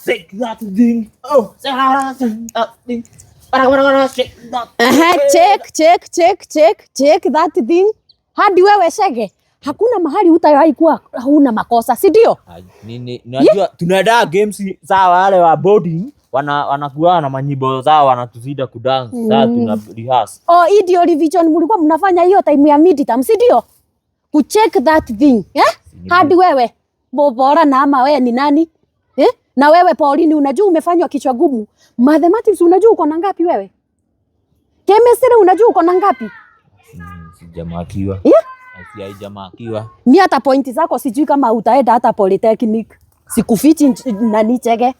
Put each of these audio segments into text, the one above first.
shake that thing. Oh, shake that thing. Check that thing. Hadi wewe Shege, hakuna mahali utawahi kuwa huna makosa, si ndio? Nini? Unajua tunaenda games za wale wa boarding wanakuwa na manyimbo zao wanatuzida kudance. Sasa tuna rehearse. Oh, hii ndio revision mlikuwa mnafanya hiyo time ya midterm, si ndio? Ku check that thing. Hadi wewe bora na ama wewe ni nani? Na wewe Pauline unajua umefanywa kichwa gumu. Mathematics unajua uko na ngapi wewe? Chemistry unajua uko na ngapi? Sijamakiwa. Haijamakiwa. Mimi hata pointi zako sijui kama utaenda hata polytechnic. Sikufichi nani Chege.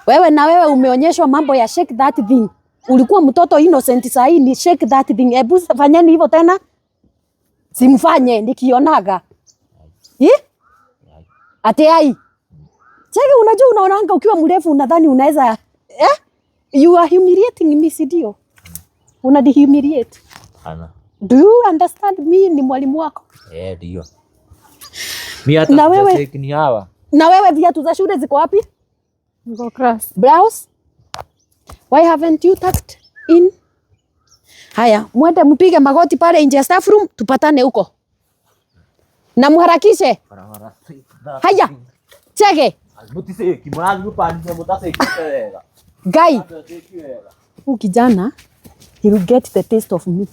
Wewe na wewe umeonyeshwa mambo ya shake that thing. Ulikuwa mtoto innocent saa hii ni shake that thing. Hebu fanyeni hivyo tena. Simfanye nikionaga. Ate ai. Chege unajua unaonanga ukiwa mrefu unadhani unaweza you are humiliating me sidio? Unadi humiliate. Ana. Do you understand me ni mwalimu wako? Ndio. Mimi hata check ni hawa. Na wewe viatu za shule ziko wapi? Niko class. Blouse? Why haven't you tucked in? Haya, mwende mpige magoti pale nje ya staff room, tupatane huko. Na muharakishe. Haya. Chege. Mutise kimwangu upande mutase kitega. Guy. Ukijana, he will get the taste of me.